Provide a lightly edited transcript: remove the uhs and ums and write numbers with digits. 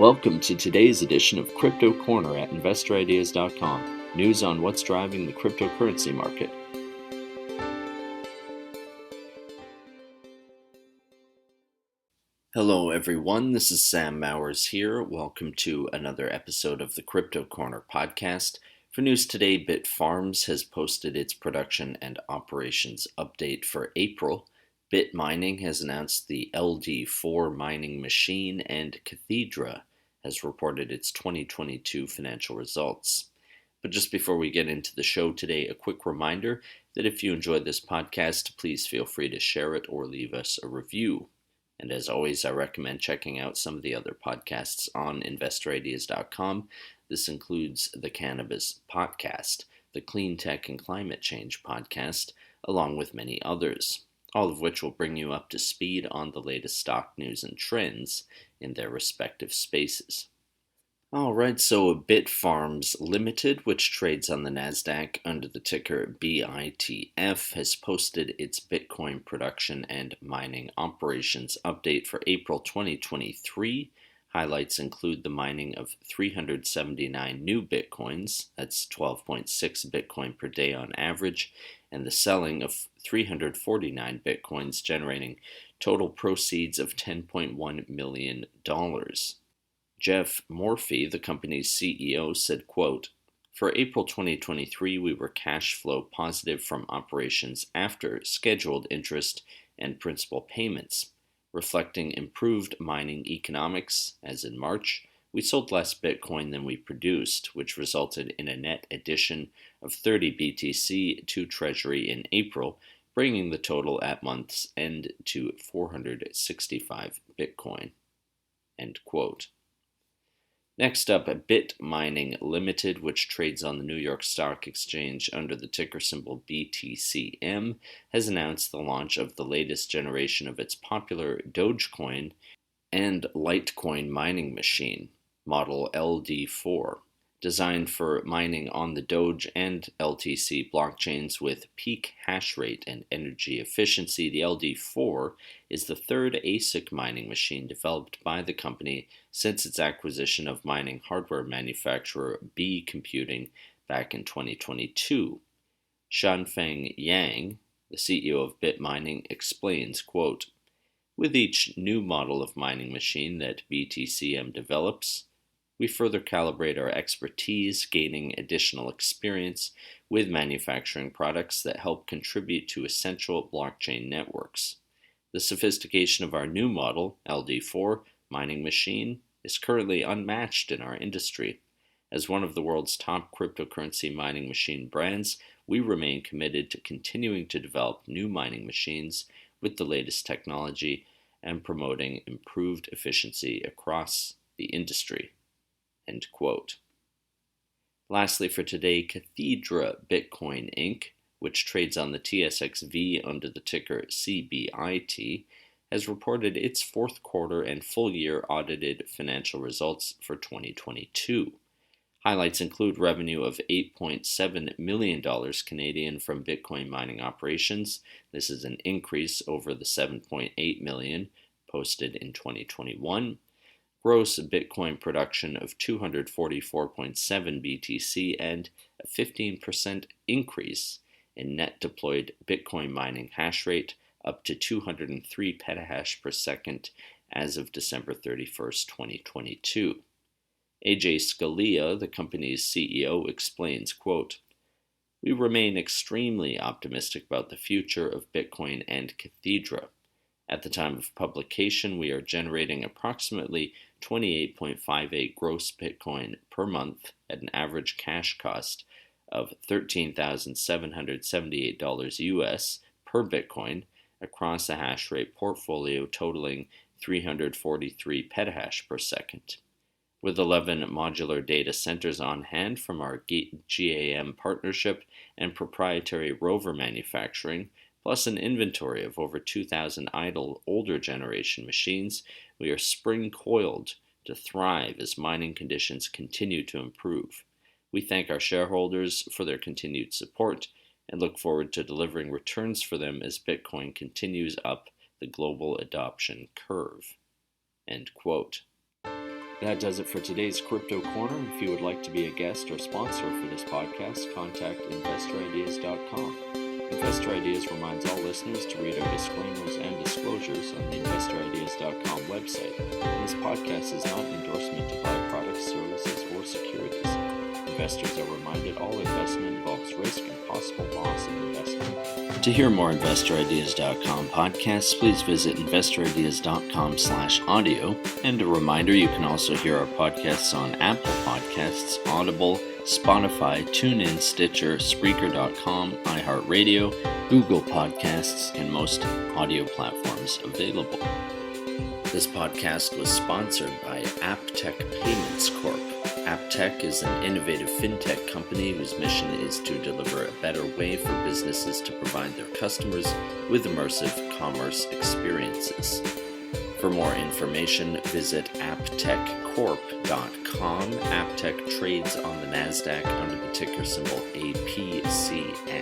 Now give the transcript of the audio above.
Welcome to today's edition of Crypto Corner at InvestorIdeas.com. News on what's driving the cryptocurrency market. Hello everyone, this is Sam Mowers here. Welcome to another episode of the Crypto Corner podcast. For news today, Bitfarms has posted its production and operations update for April. BitMining has announced the LD4 mining machine, and Cathedra has reported its 2022 financial results. But just before we get into the show today, a quick reminder that if you enjoyed this podcast, please feel free to share it or leave us a review. And as always, I recommend checking out some of the other podcasts on InvestorIdeas.com. This includes the Cannabis Podcast, the Clean Tech and Climate Change Podcast, along with many others, all of which will bring you up to speed on the latest stock news and trends in their respective spaces. Alright, so Bitfarms Limited, which trades on the NASDAQ under the ticker BITF, has posted its Bitcoin production and mining operations update for April 2023. Highlights include the mining of 379 new Bitcoins, that's 12.6 Bitcoin per day on average, and the selling of 349 Bitcoins, generating total proceeds of $10.1 million. Jeff Morphy, the company's CEO, said, quote, "For April 2023, we were cash flow positive from operations after scheduled interest and principal payments, reflecting improved mining economics. As in March, we sold less Bitcoin than we produced, which resulted in a net addition of 30 BTC to Treasury in April, bringing the total at month's end to 465 Bitcoin." End quote. Next up, BitMining Limited, which trades on the New York Stock Exchange under the ticker symbol BTCM, has announced the launch of the latest generation of its popular Dogecoin and Litecoin mining machine, model LD4. Designed for mining on the Doge and LTC blockchains with peak hash rate and energy efficiency, the LD4 is the third ASIC mining machine developed by the company since its acquisition of mining hardware manufacturer B Computing back in 2022. Shanfeng Yang, the CEO of BitMining, explains, quote, "With each new model of mining machine that BTCM develops, we further calibrate our expertise, gaining additional experience with manufacturing products that help contribute to essential blockchain networks. The sophistication of our new model, LD4, mining machine is currently unmatched in our industry. As one of the world's top cryptocurrency mining machine brands, we remain committed to continuing to develop new mining machines with the latest technology and promoting improved efficiency across the industry." End quote. Lastly for today, Cathedra Bitcoin Inc., which trades on the TSXV under the ticker CBIT, has reported its fourth quarter and full year audited financial results for 2022. Highlights include revenue of $8.7 million Canadian from Bitcoin mining operations. This is an increase over the $7.8 million posted in 2021. Gross Bitcoin production of 244.7 BTC and a 15% increase in net deployed Bitcoin mining hash rate up to 203 petahash per second as of December 31st, 2022. AJ Scalia, the company's CEO, explains, quote, "We remain extremely optimistic about the future of Bitcoin and Cathedra. At the time of publication, we are generating approximately 28.58 gross Bitcoin per month at an average cash cost of $13,778 US per Bitcoin across a hash rate portfolio totaling 343 petahash per second. With 11 modular data centers on hand from our GAM partnership and proprietary rover manufacturing, plus an inventory of over 2,000 idle older generation machines, we are spring-coiled to thrive as mining conditions continue to improve. We thank our shareholders for their continued support and look forward to delivering returns for them as Bitcoin continues up the global adoption curve." End quote. That does it for today's Crypto Corner. If you would like to be a guest or sponsor for this podcast, contact InvestorIdeas.com. Investor Ideas reminds all listeners to read our disclaimers and disclosures on the InvestorIdeas.com website. And this podcast is not an endorsement to buy products, services, or securities. Investors are reminded all investment involves risk and possible loss in investment. To hear more InvestorIdeas.com podcasts, please visit InvestorIdeas.com/audio. And a reminder, you can also hear our podcasts on Apple Podcasts, Audible, Spotify, TuneIn, Stitcher, Spreaker.com, iHeartRadio, Google Podcasts, and most audio platforms available. This podcast was sponsored by AppTech Payments Corp. AppTech is an innovative fintech company whose mission is to deliver a better way for businesses to provide their customers with immersive commerce experiences. For more information, visit apptechcorp.com. AppTech trades on the Nasdaq under the ticker symbol APCM.